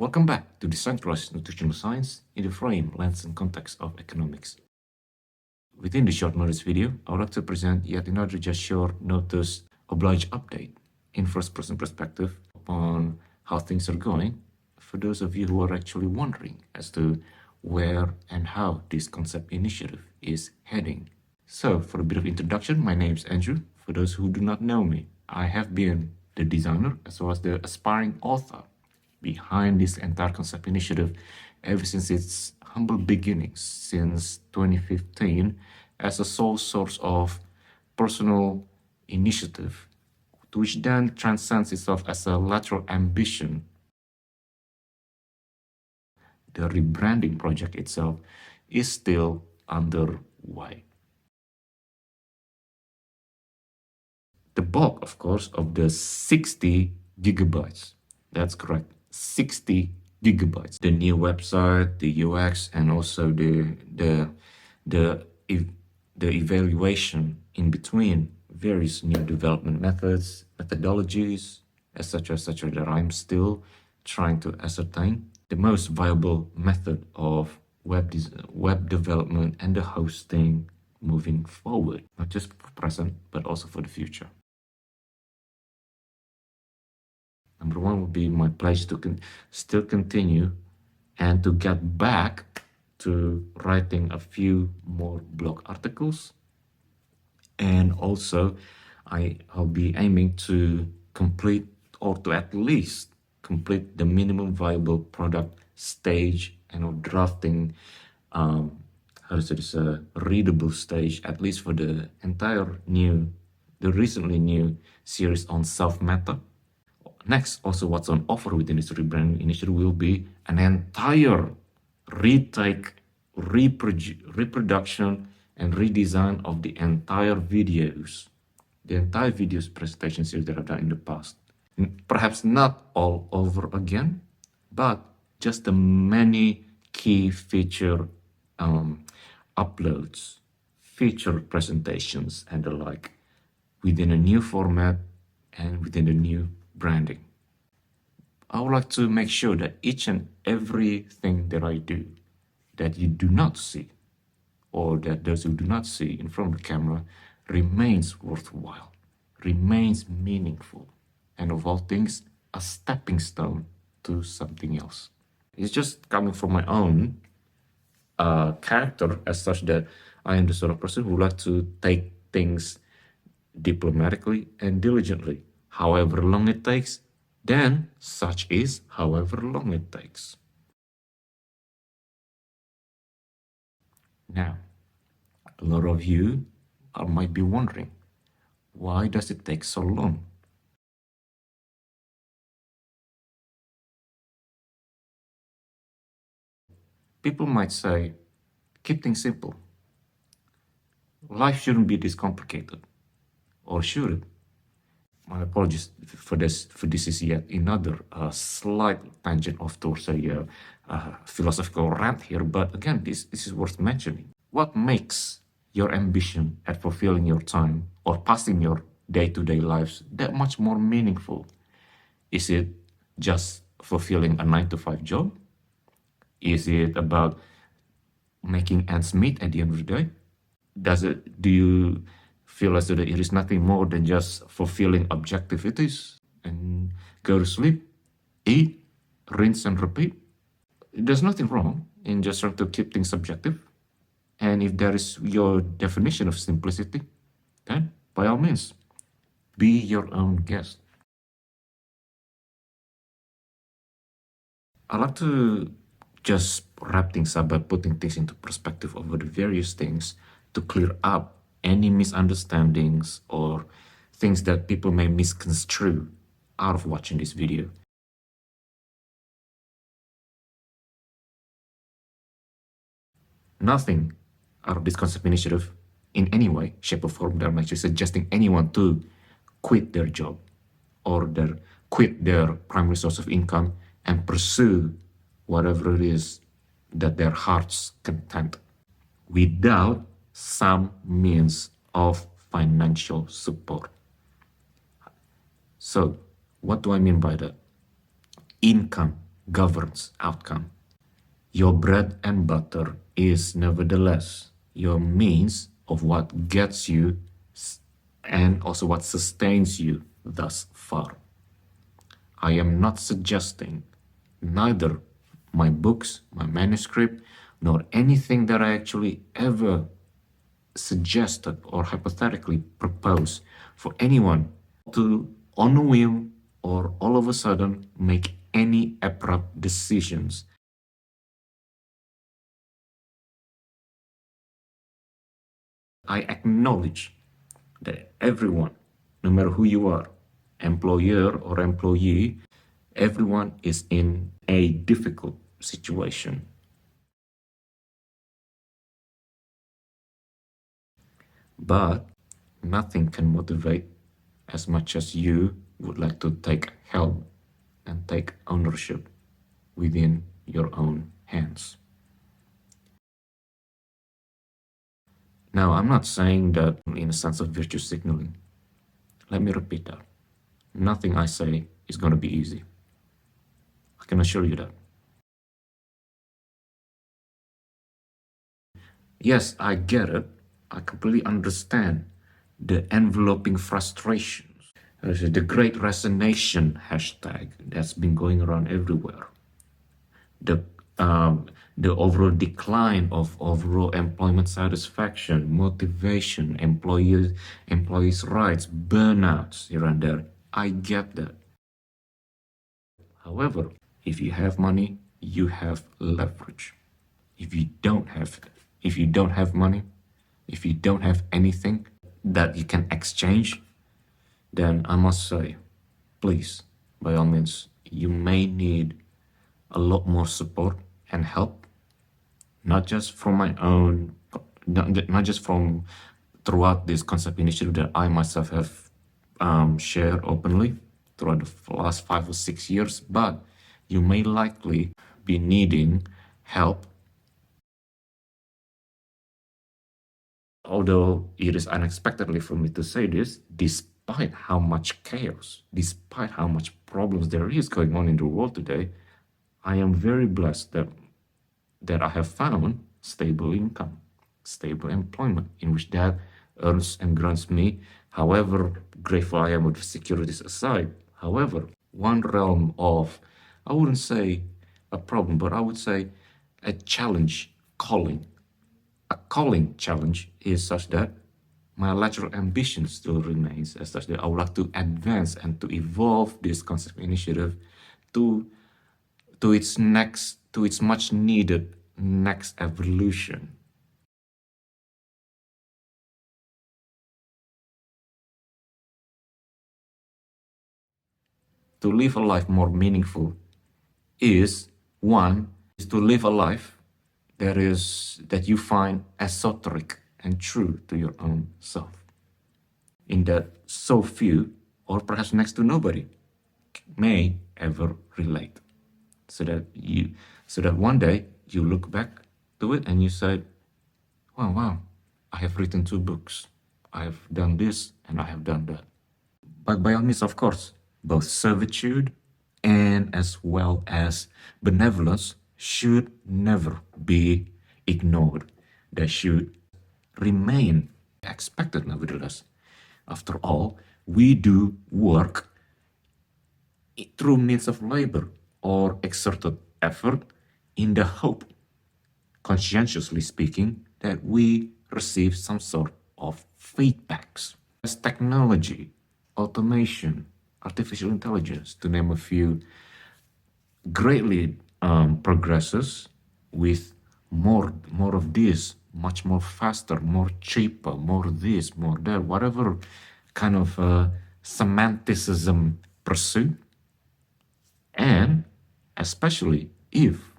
Welcome back to Decentralized Nutritional Science in the frame, lens, and context of economics. Within the short notice video, I would like to present yet another just short notice Oblige update in first-person perspective on how things are going for those of you who are actually wondering as to where and how this concept initiative is heading. So, for a bit of introduction, my name is Andrew. For those who do not know me, I have been the designer as well as the aspiring author behind this entire concept initiative ever since its humble beginnings since 2015 as a sole source of personal initiative, which then transcends itself as a lateral ambition. The rebranding project itself is still underway. The bulk, of course, of the 60 gigabytes, that's correct, 60 gigabytes. The new website, the UX, and also the evaluation in between various new development methods, methodologies, etc., that I'm still trying to ascertain the most viable method of web development and the hosting moving forward, not just for present, but also for the future. Number one would be my pledge to still continue and to get back to writing a few more blog articles. And also, I'll be aiming to complete, or to at least complete, the minimum viable product stage and drafting, readable stage, at least for the recently new series on self-meta. Next, also what's on offer within this rebranding initiative will be an entire retake, reproduction, and redesign of the entire videos presentation series that I've done in the past. Perhaps not all over again, but just the many key feature uploads, feature presentations, and the like, within a new format and within a new branding. I would like to make sure that each and everything that I do that you do not see, or that those who do not see in front of the camera, remains worthwhile, remains meaningful, and of all things, a stepping stone to something else. It's just coming from my own character as such, that I am the sort of person who would like to take things diplomatically and diligently. However long it takes, then such is however long it takes. Now, a lot of you might be wondering, why does it take so long? People might say, keep things simple. Life shouldn't be this complicated, or should it? My apologies for this. This is yet another slight tangent off towards a philosophical rant here. But again, this is worth mentioning. What makes your ambition at fulfilling your time or passing your day-to-day lives that much more meaningful? Is it just fulfilling a 9-to-5 job? Is it about making ends meet at the end of the day? Do you feel as though it is nothing more than just fulfilling objectivities and go to sleep, eat, rinse and repeat? There's nothing wrong in just trying to keep things subjective. And if that is your definition of simplicity, then by all means, be your own guest. I like to just wrap things up by putting things into perspective over the various things to clear up any misunderstandings or things that people may misconstrue out of watching this video. Nothing out of this concept initiative in any way, shape, or form that I'm actually suggesting anyone to quit their job or quit their primary source of income and pursue whatever it is that their hearts content without some means of financial support. So, what do I mean by that? Income governs outcome. Your bread and butter is nevertheless your means of what gets you and also what sustains you thus far. I am not suggesting neither my books, my manuscript, nor anything that I actually ever suggested or hypothetically proposed for anyone to, on a whim or all of a sudden, make any abrupt decisions. I acknowledge that everyone, no matter who you are, employer or employee, everyone is in a difficult situation. But nothing can motivate as much as you would like to take help and take ownership within your own hands. Now, I'm not saying that in a sense of virtue signaling. Let me repeat that. Nothing I say is going to be easy. I can assure you that. Yes, I get it. I completely understand the enveloping frustrations. The great resignation hashtag that's been going around everywhere. The the overall decline of overall employment satisfaction, motivation, employees' rights, burnouts here and there. I get that. However, if you have money, you have leverage. If you don't have money, if you don't have anything that you can exchange, then I must say, please, by all means, you may need a lot more support and help, not just from my own, not just from throughout this concept initiative that I myself have shared openly throughout the last 5 or 6 years, but you may likely be needing help. Although it is unexpectedly for me to say this, despite how much chaos, despite how much problems there is going on in the world today, I am very blessed that I have found stable income, stable employment, in which that earns and grants me, however grateful I am with securities aside. However, one realm of, I wouldn't say a problem, but I would say a challenge, calling. A calling challenge is such that my lateral ambition still remains as such that I would like to advance and to evolve this concept initiative to its much needed next evolution. To live a life more meaningful is to live a life that you find esoteric and true to your own self, in that so few, or perhaps next to nobody, may ever relate. So that one day you look back to it and you say, wow, I have written 2 books, I have done this and I have done that. But by all means, of course, both servitude and as well as benevolence should never be ignored. They should remain expected, nevertheless. After all, we do work through means of labor or exerted effort in the hope, conscientiously speaking, that we receive some sort of feedbacks. As technology, automation, artificial intelligence, to name a few, greatly progresses with more of this, much more faster, more cheaper, more this, more that, whatever kind of semanticism pursuit, and especially if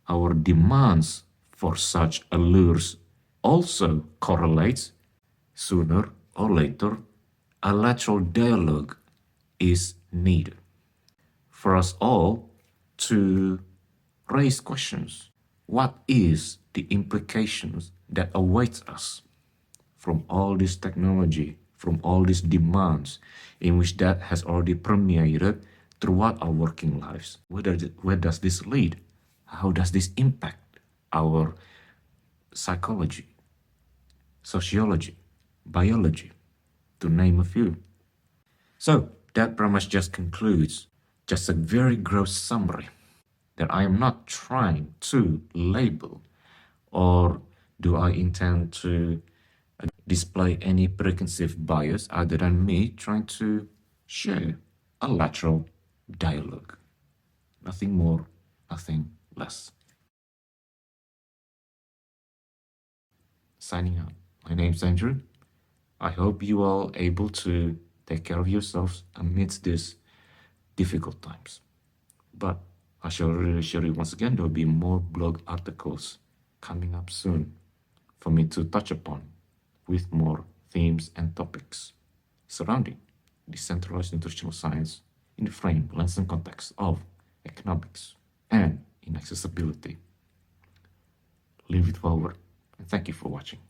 our demands for such allures also correlates, sooner or later, a lateral dialogue is needed for us all to raise questions. What is the implications that awaits us from all this technology, from all these demands, in which that has already permeated throughout our working lives. Where does this lead? How does this impact our psychology, sociology, biology, to name a few? So that pretty much just concludes just a very gross summary that I am not trying to label, or do I intend to display any preconceived bias other than me trying to share a lateral dialogue. Nothing more, nothing less. Signing out. My name's Andrew. I hope you are able to take care of yourselves amidst these difficult times. But I shall reassure you once again, there will be more blog articles coming up soon for me to touch upon with more themes and topics surrounding decentralized nutritional science in the frame, lens, and context of economics and inaccessibility. Leave it forward, and thank you for watching.